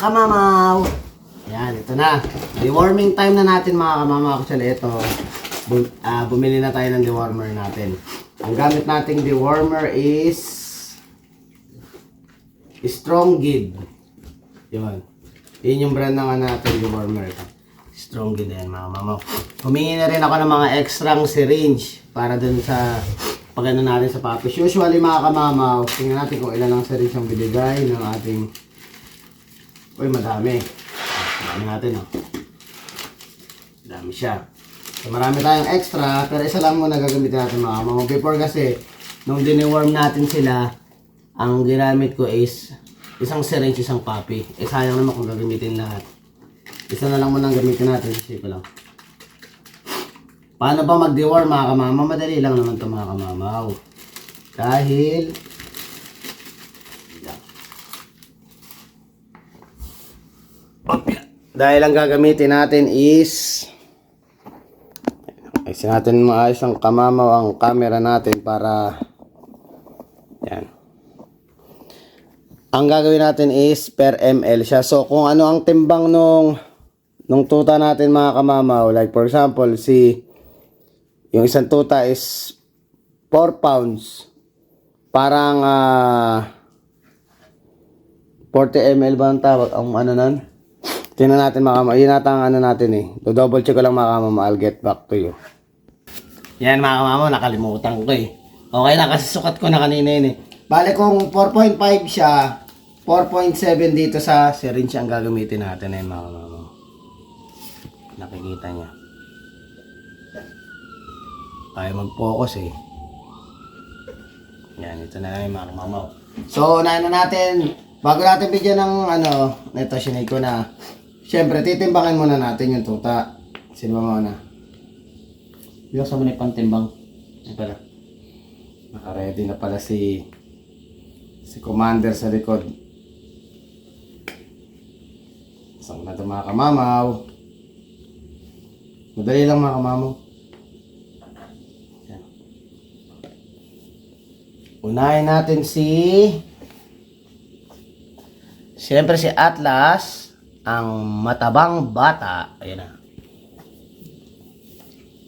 kamamaw. Yan, ito na. Deworming time na natin mga kamamaw. Actually, ito. Bumili na tayo ng dewormer natin. Ang gamit nating dewormer is Strong Gid. Yun. Yun yung brand ng natin dewormer. Strong Gid yan mga kamamaw. Humingi na rin ako ng mga extrang syringe para dun sa pagano natin sa papis. Usually mga kamamaw, tingnan natin kung ilan ang syringe ang binigay ng ating... Uy, madami. Madami natin, oh. Madami siya. So, marami tayong extra, pero isa lang muna gagamitin natin mga kamamaw. Before kasi, nung diniworm natin sila, ang ginamit ko is isang syringe, isang puppy. Eh, sayang naman kung gagamitin lahat. Isa na lang muna ang gamitin natin. Kasi ko lang. Paano ba mag-deworm mga kamamaw? Madali lang naman ito mga kamamaw. Dahil ang gagamitin natin is ayusin natin maayos ang kamamaw ang camera natin para yan. Ang gagawin natin is per ml siya. So kung ano ang timbang nung tuta natin mga kamamaw, like for example yung isang tuta is 4 pounds. Parang 40 ml ba ang tawag? Ang ano nun? Tingnan natin mga kamamaw. Yun nata ang ano natin eh. Double check ko lang mga kamamaw. I'll get back to you. Yan mga kamamaw. Nakalimutan ko eh. Okay lang kasi sukat ko na kanina yun eh. Bale kung 4.5 siya, 4.7 dito sa syringe ang gagamitin natin eh mga kamamaw. Nakikita niya. Kaya mag-focus eh. Yan, ito na lang yung mga kamamaw. So, unahin na natin. Bago natin bigyan ng ano, ito sinay ko na. Siyempre, titimbangin muna natin yung tuta. Sino ba muna? Bilang sa muna yung pantimbang. Ay pala. Naka-ready na pala si Commander sa likod. Saan na ito mga kamamaw? Madali lang mga kamamaw. Unahin natin siyempre si Atlas, ang matabang bata. Ayan na.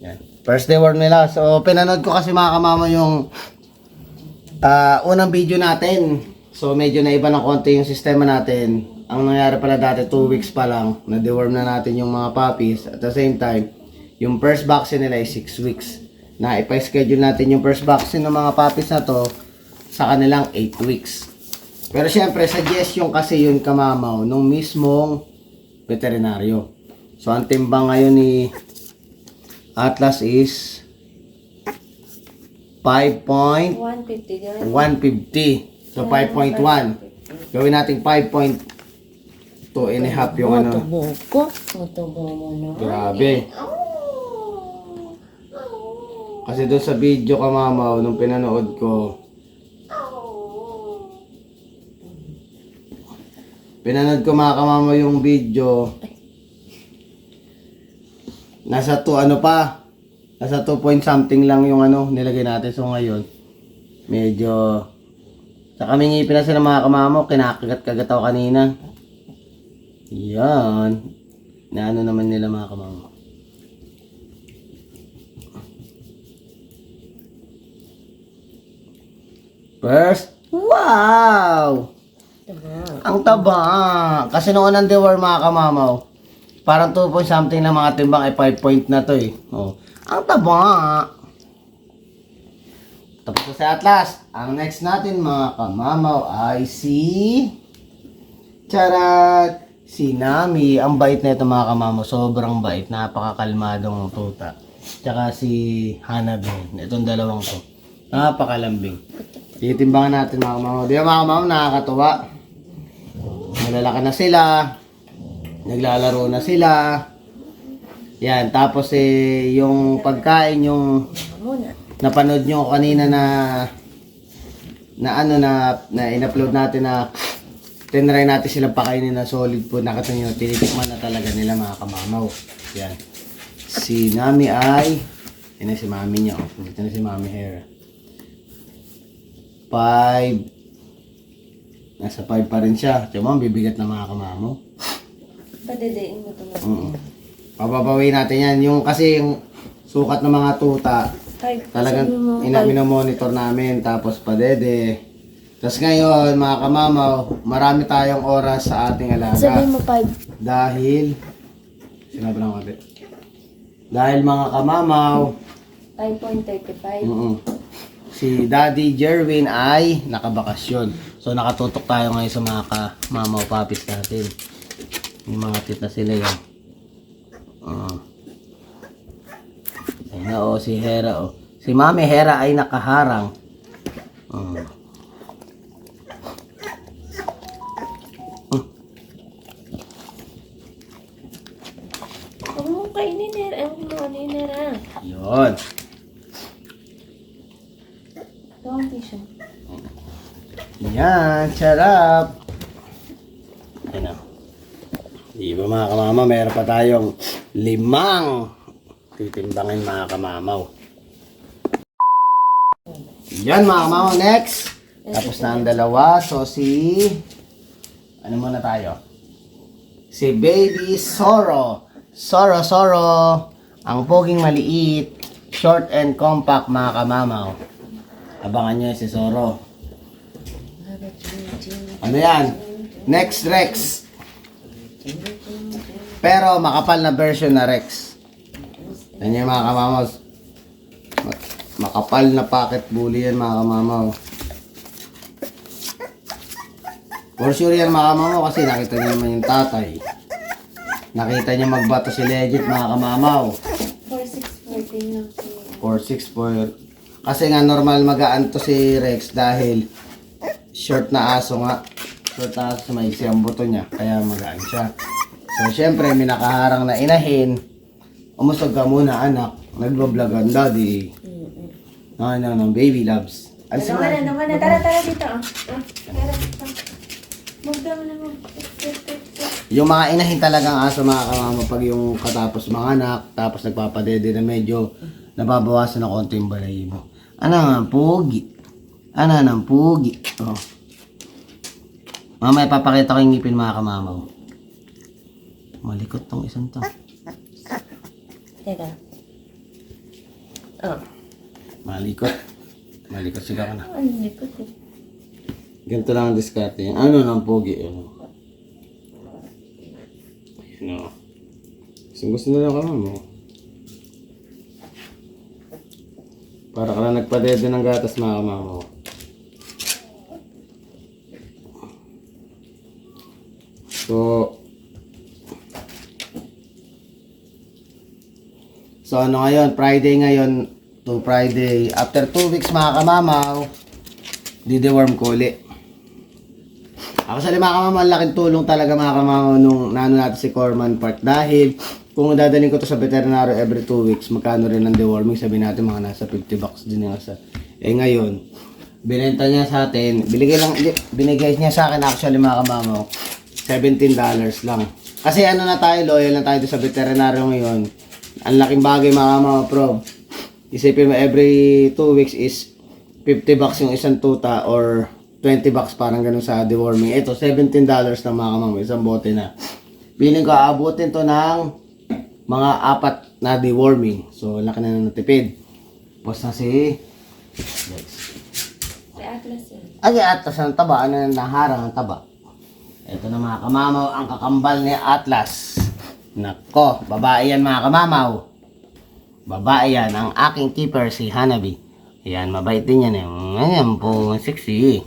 Yan. First deworm nila. So, pinanood ko kasi mga kamama yung unang video natin. So, medyo naiba ng konti yung sistema natin. Ang nangyari pala dati, 2 weeks pa lang, na-deworm na natin yung mga puppies. At the same time, yung first vaccine nila ay 6 weeks. Na ipa-schedule natin yung first vaccine ng mga puppies na to sa kanilang 8 weeks. Pero syempre, suggestion kasi yun kamamaw nung mismong veterinaryo. So, ang timbang ngayon ni Atlas is 5.150. So, 5.1. Gawin natin 5.2 and a half yung ano. Grabe. Kasi doon sa video kamamaw, nung pinanood ko, mga kamamaw yung video, nasa 2 ano pa, nasa 2 point something lang yung ano nilagay natin. So ngayon medyo sa kami ngipin na sila mga kamamaw, kinakagat-kagat ako kanina. Yan na ano naman nila mga kamamaw. First, wow! Ang taba. Kasi noon ang deworm mga kamamaw, parang 2 point something na mga timbang ay 5 point na to eh. Oh. Ang taba. Tapos na sa Atlas. Ang next natin mga kamamaw ay Charat! Si Nami. Ang bait na ito mga kamamaw. Sobrang bait. Napakakalmadong tuta. Tsaka si Hanabi. Itong dalawang to. Napakalambing. Titimbangan natin mga kamamaw. Di ba mga kamamaw, nakakatuwa. Malalaki na sila. Naglalaro na sila. Yan. Tapos yung pagkain, yung napanood nyo kanina na in-upload natin na tinry natin silang pakainin na solid food. Nakita nyo, tinitikman na talaga nila mga kamamaw. Yan. Si Nami ay, yan na si mami niya. Dito na si mami hair. 5. Nasa 5 pa rin siya. Tiyo mo, bibigat na mga kamamaw. Padedein mo ito. Papabawi natin yan. Yung kasi yung sukat ng mga tuta, talagang minomonitor namin. Tapos padede. Tapos ngayon, mga kamamaw, marami tayong oras sa ating alaga. Sabihin mo 5. Dahil, sinabi lang ako. Dahil mga kamamaw, 5.35. Si Daddy Jerwin ay nakabakasyon. So nakatutok tayo ngayon sa mga kamamaw papis natin. Yung mga tita sila yan. Ayun na si Hera Si Mami Hera ay nakaharang. Huwag mo kainin, Nera. Ang ano yun, Nera. Yun. Ito ang tissue. Yan, sarap. Ayun na. Di ba mga kamama, meron pa tayong 5 titimbangin mga kamamaw. Yan mga kamamaw, next. Tapos na ang dalawa. So si, ano muna tayo? Si Baby Soro. Soro. Ang poging maliit. Short and compact mga kamamaw. Abangan nyo si Soro. Ano yan? Next Rex. Pero makapal na version na Rex. Yan yung mga kamamaw. Makapal na pocket bully yan mga kamamaw. For sure yan mga kamamaw kasi nakita niyo naman yung tatay. Nakita niya magbato si Legit mga kamamaw. 4.6.14 lang. 4.6. Kasi nga normal magaan to si Rex dahil short na aso nga. Short na aso may siyang buto niya kaya magaan siya. So syempre may nakaharang na inahin. Umusog ka muna anak. Nagbablog daddy. No, baby loves. Alisin mo na. Tara dito. Tara dito. Magdama na mo. Yung mga inahin talagang aso mga kamama pag yung katapos mga anak, tapos nagpapadede na medyo nababawasan ng konti yung balahibo. Ano nga, pugi. Oh. Mamaya papakita ko yung ngipin mga kamamaw. Malikot tong isang to. Teka. Oh. Malikot siya ka na. Ang likot eh. Ganito lang ang diskarte. Ano ng pugi? Ano? No. Gusto na lang kamamaw. Para ka lang nagpadede ng gatas mga kamamaw. So ano ngayon, Friday ngayon to Friday. After 2 weeks mga kamamaw, di-deworm ko ulit. Ako sa mga kamamaw, laking tulong talaga mga kamamaw nung naano natin si Corman Park. Dahil kung dadaling ko to sa veterinary every 2 weeks, magkano rin ang deworming, sabi natin mga nasa 50 bucks din yung sa. Ngayon, binenta niya sa atin, binigay niya sa akin actually mga kamamaw, $17 lang. Kasi ano na tayo, loyal na tayo sa veterinary ngayon. Ang laking bagay mga kamamaw, pro. Isipin mo every 2 weeks is 50 bucks yung isang tuta or 20 bucks parang ganun sa deworming. Ito, $17 na mga kamamaw, isang bote na. Piling ko aabutin to ng mga 4 na deworming. So, laki na natipid. Tapos na si Atlas yan. Ay, Atlas ang taba. Ano na naharang ang taba? Ito na mga kamamaw, ang kakambal ni Atlas. Nako, babae yan mga kamamaw. Babae yan. Ang aking keeper si Hanabi. Yan, mabait din yan eh. Ayan po, sexy.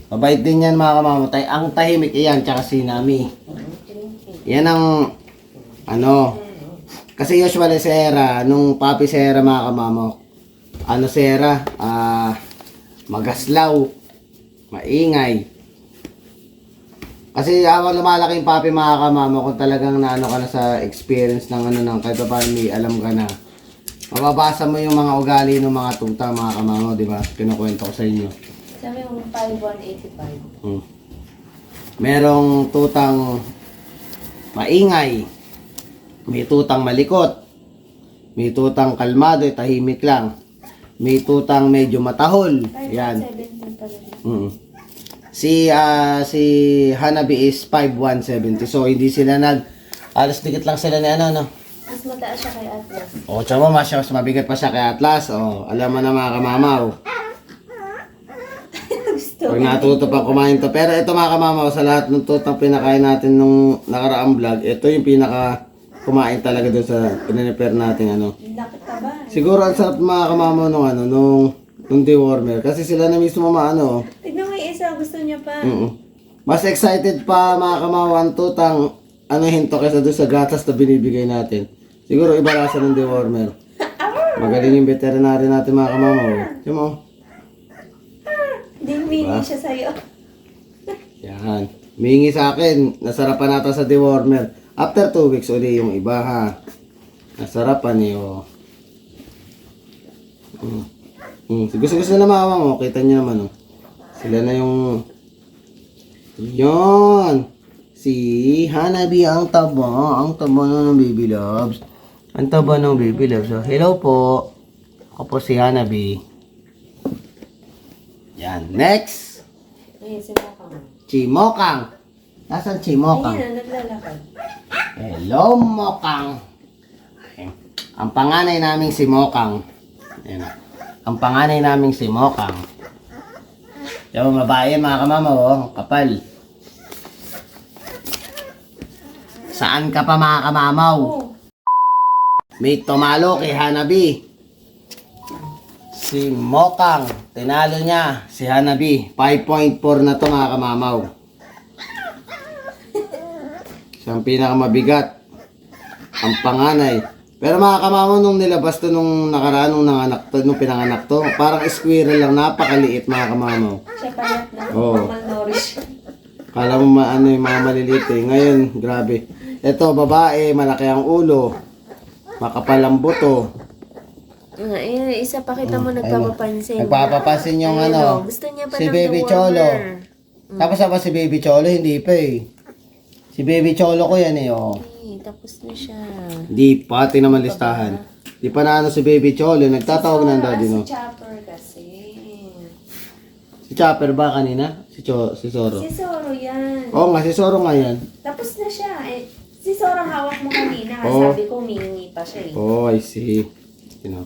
Mabait din yan mga kamamaw. Ang tahimik iyan, tsaka si Nami. Yan ang, ano, kasi usually si Era, nung papi si Era mga kamamaw, ano si Era, magaslaw, maingay. Kasi habang lumalaki yung papi mga kamamaw, kung talagang naano ka na sa experience ng ano nang kahit paano may alam ka na, mababasa mo yung mga ugali ng mga tuta mga kamamaw, di ba? Kinukwento ko sa inyo. Sabi yung 5,185. Merong tutang maingay, may tutang malikot, may tutang kalmado, tahimik lang, may tutang medyo matahol. Yan. 5,170 pala. Si Hanabi is 5'1", 70. So, hindi sila alas dikit lang sila ni ano, no? Mas mataas siya kay Atlas. O, tsaka mas mabigat pa siya kay Atlas. O, alam mo na mga kamamaw. Gusto. Pag natuto pa kumain to. Pero ito mga kamamaw, sa lahat ng tutang pinakain natin nung nakaraang vlog, ito yung pinaka kumain talaga doon sa pinanipare natin ano. Lakit ka ba? Siguro ang sarap mga kamamaw nung dewormer. Kasi sila na mismo maano. Tignan mo yung isa, gusto niya pa. Mas excited pa mga kamamaw ang tutang hinto kaysa doon sa gatas na binibigay natin. Siguro iba lasa ng dewormer. Magaling yung veterinary natin mga kamamaw. Diyan mo. Hindi humingi siya sa'yo. Yan. Mingi sa akin. Nasarapan natin sa dewormer. After 2 weeks uli yung iba ha. Nasarapan eh oh. Gusto na mama mo. Kita niyo naman oh. Sila na yung... Yon. Si Hanabi ang taba. Ang taba na ng baby loves. Ang taba ng baby loves. So, hello po. Ako po si Hanabi. Yan. Next. Ayun, si Mokang. Chimokang. Nasaan Chimokang? Ayun, naglalakad. Hello, Mokang. Ang panganay naming si Mokang. Ayan. Ang panganay naming si Mokang. Yung babae mga kamama, oh. Kapal. Saan ka pa mga kamamaw? Oh, May tumalo kay Hanabi. Si Mokang. Tinalo niya si Hanabi. 5.4 na to mga kamamaw. Siyang pinakamabigat. Ang panganay. Pero mga kamamaw nung nilabas to nung nakaraan nung pinanganak to, parang squirrel lang, napakaliit mga kamamaw. siya payat na. Oo. Malnourished. Kala mo yung mga maliliit eh. Ngayon, grabe. Ito, babae, malaki ang ulo. Makapal ang buto. Ayun, isa pa kita mo Ayun. nagpapapansin. Nagpapapansin yung Ayun, ano, oh, gusto niya pa si ng Baby dewormer. Cholo. Tapos ako si Baby Cholo, hindi pa eh. Si Baby Cholo ko yan eh, oh. Ay, tapos na siya. Di pa, naman listahan. Di pa na si Baby Cholo, nagtatawag ng daddy, no? Si Chopper kasi. Si Chopper ba kanina? Si Zoro. Si Zoro yan. Oo nga, si Zoro nga yan. Tapos na siya. Si Zoro hawak mo kanina. Oo. Sabi ko, humingi pa siya eh. Oh, I see. Hindi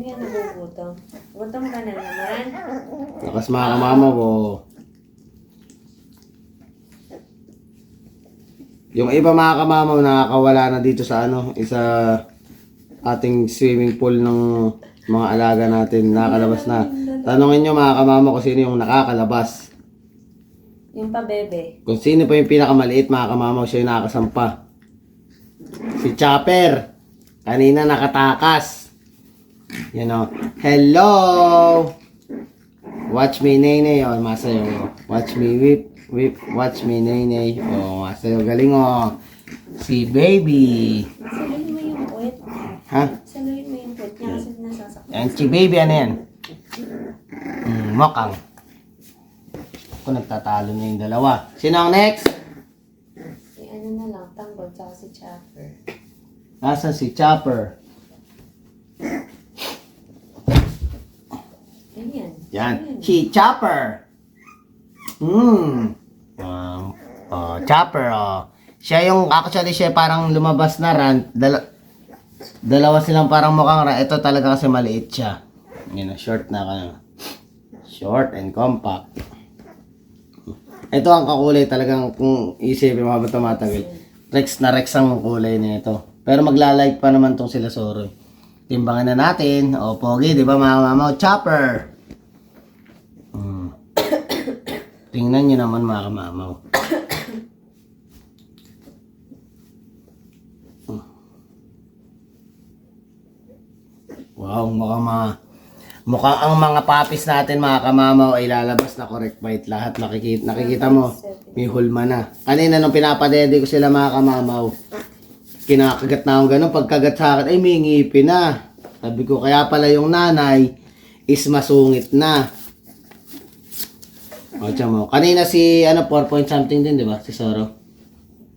yan nagugutom. Gutom ka na naman. Lakas mga kamama ko. Yung iba mga kamamaw nakakawala na dito sa isa ating swimming pool ng mga alaga natin. Nakakalabas na. Tanungin nyo mga kamamaw kung sino yung nakakalabas. Yung pa bebe. Kung sino pa yung pinakamaliit mga kamamaw, siya yung nakakasampa. Si Chopper. Kanina nakatakas. You know. Hello! Watch me, Nene. O, masayo. Watch me, whip. Whip. Watch me, Nene. O, masayo. Galing, o. Si Baby. Saluhin mo yung puwet. Ha? Saluhin mo yung puwet niya kasi nasasaktan. Yan, si Baby, ano yan? Mokang. Ako nagtatalo na yung dalawa. Sino ang next? Si ano na lang, tanggol, tsaka si Chopper. Nasaan si Chopper? Ganyan. Yan. Si Chopper. Chopper, oh. Siya yung, actually, siya parang lumabas na rant. Dalawa silang parang mukhang rant. Ito talaga kasi maliit siya. Yun, short na ka. Short and compact. Ito ang kakulay talagang kung isipin mo habang tumatagal. Rex na Rex ang kulay nito. Pero maglalike pa naman tong sila Zoro. Timbangan na natin. O, pogi, di ba mga mama? Chopper! Tingnan nyo naman mga kamamaw. Wow, mukhang ang mga papis natin mga kamamaw ay lalabas na correct bite lahat. Nakikita mo, may hulma na. Kanina nung pinapadede ko sila mga kamamaw, kinakagat na akong ganun. Pagkagat sa akin, ay may ngipin na. Sabi ko, kaya pala yung nanay is masungit na. O, tiyan mo. Kanina si, 4 point something din, di ba? Si Zoro.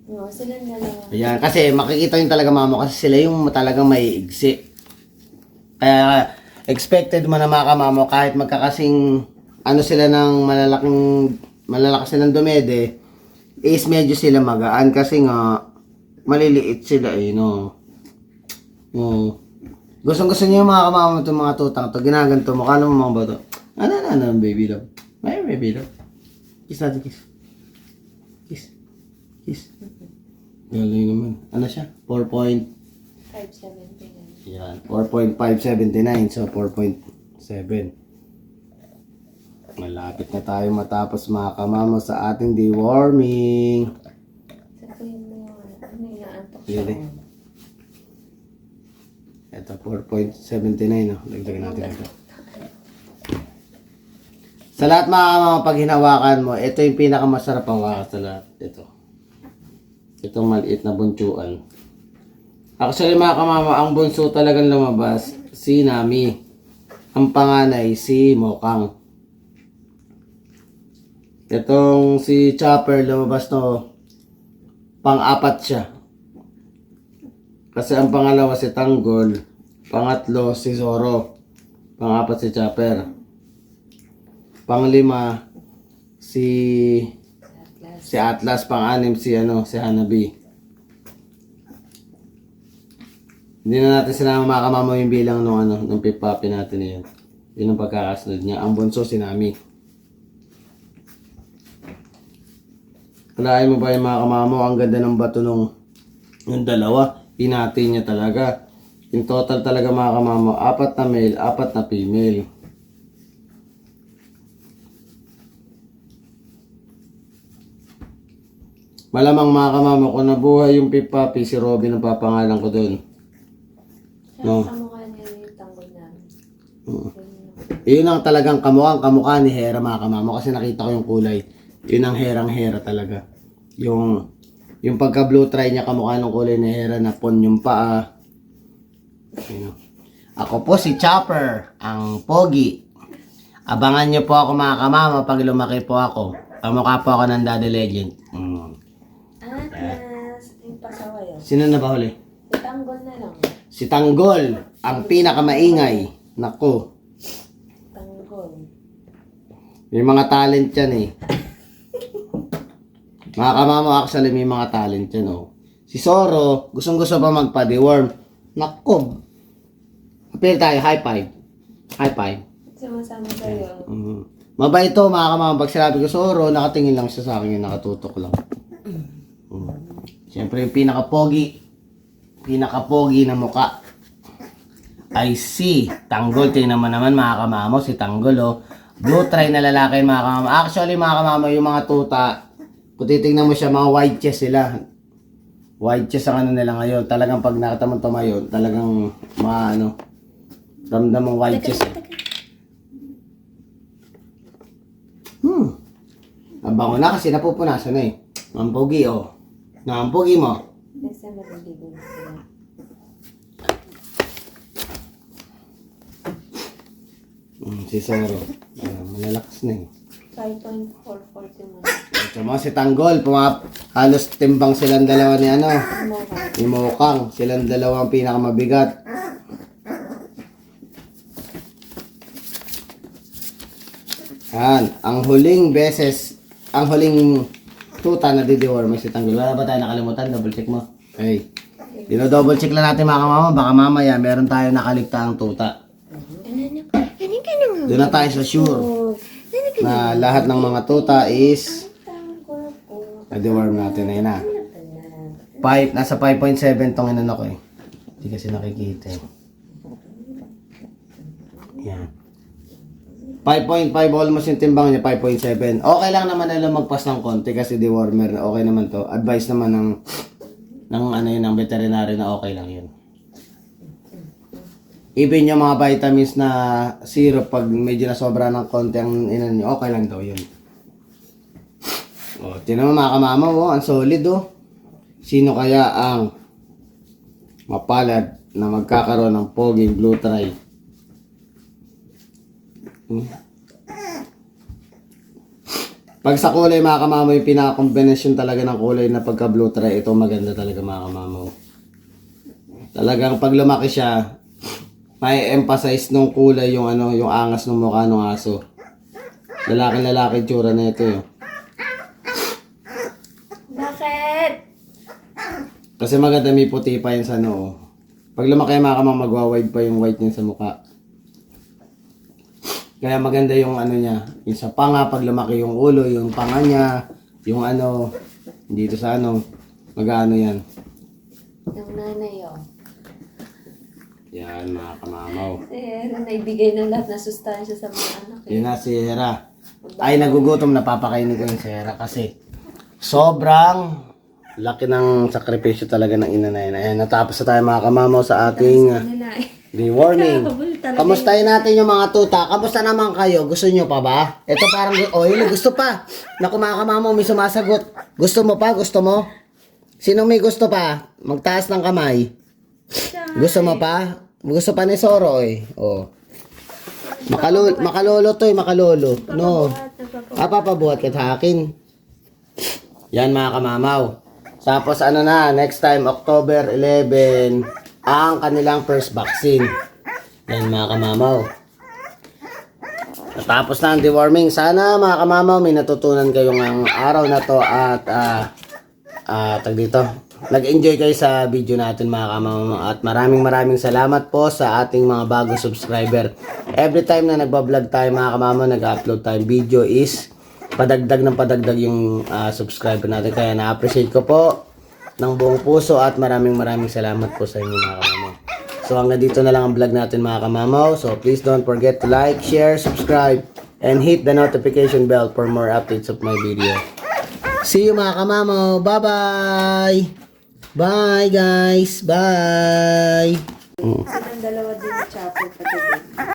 No, sila dalawa. Ayan, kasi makikita yun talaga mama kasi sila yung talagang may igsi. Kaya, expected mo na mga kamamo kahit magkakasing ano sila ng malalakas silang dumede, is medyo sila magaan kasi nga maliliit sila eh, no. Gustong-gusto niyo yung mga kamama itong mga tutang to. Ginaganto mo. Kala mo mga bato. Ano, baby love. May baby love. Kiss natin, kiss. Kiss. Kiss. Galing naman. Ano siya? 579. Yan. 4.579. So, 4.7. Malapit na tayo matapos mga kamama sa ating deworming. Sabihin mo yung ano yung antok Yun eh. Ito, 4.79. No? Dagdagan natin ito. Sa lahat mga kamama, pag hinawakan mo, ito yung pinakamasarap ang wakas sa lahat. Ito. Itong maliit na buntuan. Actually mga kamama, ang bunso talagang lumabas, si Nami. Ang panganay, si Mokang. Itong si Chopper lumabas to, pang-apat siya. Kasi ang pangalawa si Tanggol, pangatlo si Zoro, pang-apat si Chopper. Panglima si Atlas, pang-anim si si Hanabi. Hindi na natin sinama mga kamama yung bilang nung pipapi natin yun. Yun ang pagkakasunod niya. Ang bunso si Nami. Kalahin mo ba yung mga kamamo, ang ganda ng bato yung dalawa. Pinati niya talaga. In total talaga mga kamamo, 4 na male, 4 na female. Malamang mga kamamo, kung nabuhay yung pipapi, si Robin ang papangalan ko doon. No. Sa mukha niya yung tanggol namin. Yun ang talagang kamukha ni Hera mga kamamo, kasi nakita ko yung kulay. Yun ang Herang-Hera talaga. Yung pagka blue try niya kamukha ng kulay ni Hera na pon yung paa. Ayun. Ako po si Chopper, ang pogi. Abangan niyo po ako mga kamama pag lumaki po ako. Kamukha po ako ng Daddy Legend. Atlas. Yung pasawa yun. Sino na ba huli? Si tanggol na lang. Si Tanggol, ang pinakamaingay. Nako, Tanggol. may mga talent yan eh. Mga kamama, actually may mga talent yan oh. Si Zoro, gustong-gusto pa magpa-deworm. Nako. Appeal tayo, high five. High five. Sumasama tayo. Mabait to mga kamama. Pag sinabi ko Zoro, nakatingin lang siya sa akin, yung nakatutok lang. Siyempre yung pinakapogi na muka ay si Tanggol. Tingnan mo naman mga kamama, si Tanggol oh. Blue try na lalaki mga kamama. Actually mga kamama, yung mga tuta, kung titignan mo siya, mga white chest sila. White chest ang ano nila ngayon. Talagang pag nakita mo tumayo, talagang ramdam mong white chest. Ang bango na kasi napupunasan na eh. Ang pogi oh. Na ang pogi mo. Nasa maliligo na sila. Si Zoro. Malalakas na eh. 5.441. Ito mo si Tanggol, halos timbang silang dalawa ni ni Mokang. Silang dalawa ang pinakamabigat. Yan, ang huling tuta na dideworm may si Tanggol. Wala ba tayo nakalimutan? Double check mo. Okay. Dino-double check lang natin mga kamama. Baka mamaya meron tayo nakaligtaang tuta. Doon na tayo sa sure na lahat ng mga tuta is na-deworm natin. Ayun na. Nasa 5.7 tong inano ko eh. Hindi kasi nakikita eh. Yan. 5.5 almost yung timbang niya, 5.7. Okay lang naman nila magpas ng konti kasi dewormer na okay naman to. Advice naman ng veterinary na okay lang yun. Even yung mga vitamins na syrup, pag medyo na sobra ng konti ang inan nyo, okay lang daw yun. O, tinan mo mga kamama, ang solid oh. Sino kaya ang mapalad na magkakaroon ng poging blue try? Pag sa kulay mga kamama, yung pinaka-combination talaga ng kulay na pagka blue try, ito maganda talaga mga kamama. Talagang pag lumaki siya, may emphasize nung kulay yung yung angas ng mukha ng aso. Lalaki tsura na ito eh. Bakit? Kasi maganda may puti pa yun sa noo. Pag lumaki mga kamang magwa-wide pa yung white niya sa mukha. Kaya maganda yung ano niya, yung sa panga, pag lumaki yung ulo, yung panga niya, yung ano, dito sa ano, mag-ano yan. Yung nanay, oh. Yan mga kamamaw. Eh, naibigay ng lahat na sustansya sa mga anak. Eh. Yun na si Hera. Ay, nagugutom, napapakainin ko yung si Hera kasi sobrang laki ng sakripisyo talaga ng ina na yun. Ayan, natapos na tayo mga kamamaw sa ating Nila, eh. rewarding. Kabul talaga. Kamustahin natin yung mga tuta. Kamusta naman kayo? Gusto nyo pa ba? Ito parang, oh, yun, gusto pa. Naku mga kamamaw, may sumasagot. Gusto mo pa? Gusto mo? Sino may gusto pa? Magtaas ng kamay. Gusto mo pa? Gusto pa ni Soro eh. Oh. Makalolo to eh, makalolo. No. Papabuhat ka sa akin. Yan mga kamamaw. Tapos ano na, next time, October 11, ang kanilang first vaccine. Yan mga kamamaw. Natapos na ang deworming. Sana mga kamamaw, may natutunan kayo ng araw na to at tag dito. Nag-enjoy kayo sa video natin mga kamamaw at maraming salamat po sa ating mga bagong subscriber. Every time na nagbablog tayo mga kamamaw, nag-upload tayong video is padagdag yung subscriber natin. Kaya na-appreciate ko po ng buong puso at maraming salamat po sa inyo mga kamamaw. So hanggang dito na lang ang vlog natin mga kamamaw. So please don't forget to like, share, subscribe, and hit the notification bell for more updates of my video. See you mga kamamaw. Bye-bye! Bye guys! Bye! Silang dalawa din sa chapel pati din.